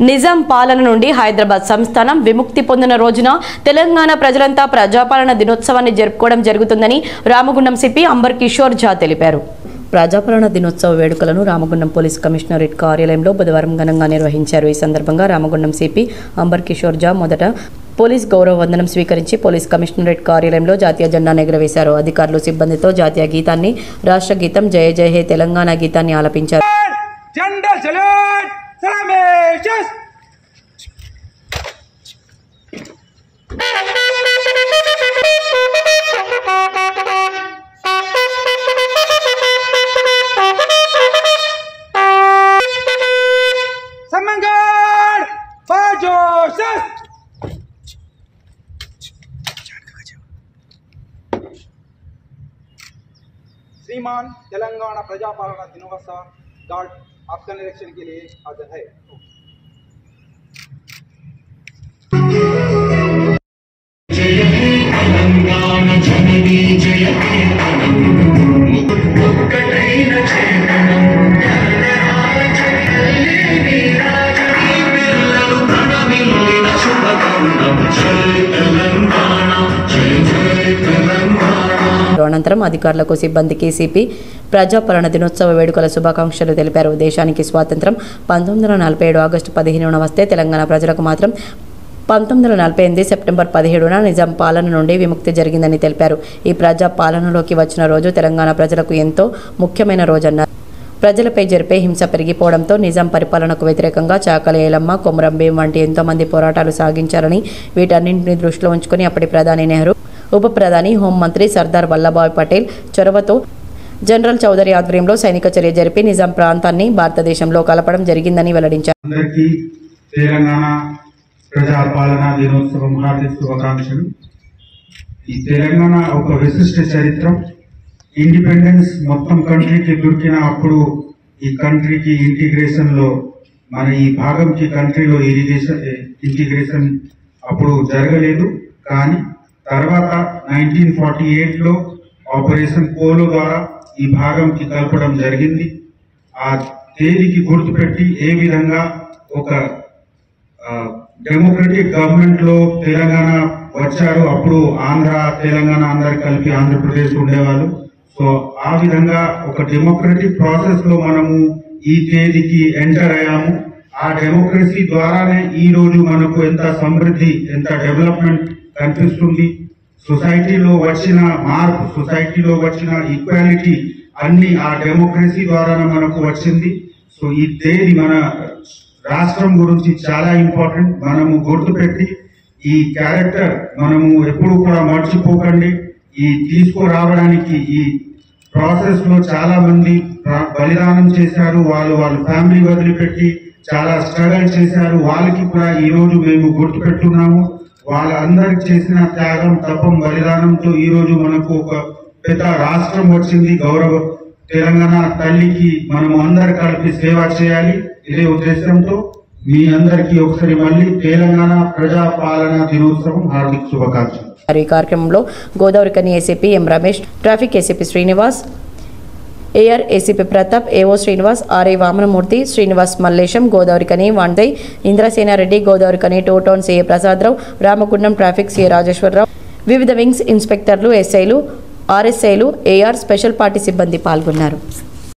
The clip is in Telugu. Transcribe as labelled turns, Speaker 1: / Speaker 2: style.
Speaker 1: నిజాం పాలన నుండి హైదరాబాద్ సంస్థానం విముక్తి పొందిన రోజున తెలంగాణ ప్రజలంతా ప్రజాపాలన దినోత్సవాన్ని జరుపుకోవడం జరుగుతుందని రామగుండం సిపి అంబర్ కిషోర్ ఝా తెలిపారు. ప్రజాపాలన దినోత్సవ వేడుకలను రామగుండం పోలీస్ కమిషనరేట్ కార్యాలయంలో బుధవారం ఘనంగా నిర్వహించారు. ఈ సందర్భంగా రామగుండం సిపి అంబర్ కిషోర్ ఝా మొదట పోలీస్ గౌరవ వందనం స్వీకరించి పోలీస్ కమిషనరేట్ కార్యాలయంలో జాతీయ జెండాను ఎగురవేశారు. అధికారులు సిబ్బందితో జాతీయ గీతాన్ని, రాష్ట్ర గీతం జయ జయ హే తెలంగాణ గీతాన్ని ఆలపించారు.
Speaker 2: श्रीमान तेलंगाना प्रजापालना दिनोत्सव गार्ड आपका निरीक्षण के लिए हाजिर है. जय हे तेलंगाना जननी जय हे मुक्कटैन चेतनं ध्यानहार चैतन्ये वीराजनी पिल्ललु प्रणमिल्लिन शुभकर्णं जय तेलंगाना जय जय तेलंगाना.
Speaker 1: అనంతరం అధికారులకు సిబ్బందికి సిపి ప్రజాపాలన దినోత్సవ వేడుకల శుభాకాంక్షలు తెలిపారు. దేశానికి స్వాతంత్రం 1947 ఆగస్టు 15న వస్తే తెలంగాణ ప్రజలకు మాత్రం 1948 సెప్టెంబర్ 17న నిజాం పాలన నుండి విముక్తి జరిగిందని తెలిపారు. ఈ ప్రజా పాలనలోకి వచ్చిన రోజు తెలంగాణ ప్రజలకు ఎంతో ముఖ్యమైన రోజన్నారు. ప్రజలపై జరిపే హింస పెరిగిపోవడంతో నిజాం పరిపాలనకు వ్యతిరేకంగా చాకలి ఏలమ్మ, కొమరం భీం వంటి ఎంతో మంది పోరాటాలు సాగించారని, వీటన్నింటినీ దృష్టిలో ఉంచుకుని అప్పటి ప్రధాని నెహ్రూ, ఉప ప్రధాని హోంమంత్రి సర్దార్ వల్లభాయ్ పటేల్ చొరవతో జనరల్ చౌదరి ఆధ్వర్యంలో సైనిక చర్య జరిపి నిజాం ప్రాంతాన్ని భారతదేశంలో కలపడం జరిగిందని వెల్లడించారు.
Speaker 3: అందరికీ తెలంగాణ ప్రజాపాలన దినోత్సవం హార్దిక శుభాకాంక్షలు. ఈ తెలంగాణ ఒక విశిష్ట చరిత్ర. ఇండిపెండెన్స్ మొత్తం కంట్రీకి దొరికిన అప్పుడు ఈ కంట్రీకి ఇంటిగ్రేషన్ లో మన ఈ భాగంకి కంట్రీలో ఇంటిగ్రేషన్ అప్పుడు జరగలేదు. కానీ తర్వాత 1948లో ఆపరేషన్ పోలో ద్వారా ఈ భాగంకి కలపడం జరిగింది. ఆ తేదీకి గుర్తుపెట్టి ఏ విధంగా ఒక డెమోక్రటిక్ గవర్నమెంట్ లో తెలంగాణ వచ్చారు. అప్పుడు ఆంధ్ర తెలంగాణ అందరు కలిపి ఆంధ్రప్రదేశ్ ఉండేవాళ్ళు. సో ఆ విధంగా ఒక డెమోక్రటిక్ ప్రాసెస్ లో మనము ఈ తేదీకి ఎంటర్ అయ్యాము. ఆ డెమోక్రసీ ద్వారానే ఈ రోజు మనకు ఎంత సమృద్ధి, ఎంత డెవలప్మెంట్ కనిపిస్తుంది. సొసైటీలో వచ్చిన మార్పు, సొసైటీలో వచ్చిన ఈక్వాలిటీ అన్ని ఆ డెమోక్రసీ ద్వారానే మనకు వచ్చింది. సో ఈ తేదీ మన రాష్ట్రం గురించి చాలా ఇంపార్టెంట్. మనము గుర్తుపెట్టి ఈ క్యారెక్టర్ మనము ఎప్పుడు కూడా మర్చిపోకండి. ఈ తీసుకురావడానికి ఈ ప్రాసెస్ లో చాలా మంది బలిదానం చేశారు. వాళ్ళ ఫ్యామిలీ వదిలిపెట్టి చాలా స్ట్రగల్ చేశారు. వాళ్ళకి కూడా ఈ రోజు మేము గుర్తుపెట్టున్నాము. వాళ్ళందరికి చేసిన త్యాగం, తపం, బలిదానంతో ఈ రోజు మనకు ఒక పెద్ద రాష్ట్రం వచ్చింది. గౌరవ తెలంగాణ తల్లికి మనము అందరు కలిపి సేవ చేయాలి. ఇదే ఉద్దేశంతో మీ అందరికీ ఒకసారి మళ్ళీ తెలంగాణ ప్రజాపాలన దినోత్సవం హార్దిక శుభాకాంక్షలు.
Speaker 1: ఈ కార్యక్రమంలో Godavarikhani ACP M Ramesh, traffic ACP Srinivas, AR ACP Pratap, AO Srinivas, RI Vamanamurthy, Srinivas Mallesham, Godavarikhani వాందయ్, Indrasena Reddy, Godavarikhani two town CA Prasada Rao, Ramagundam traffic CA Rajeshwara Rao, వివిధ వింగ్స్ ఇన్స్పెక్టర్లు, ఎస్ఐలు, ఆర్ఎస్ఐలు, ఏఆర్ స్పెషల్ పార్టీ సిబ్బంది పాల్గొన్నారు.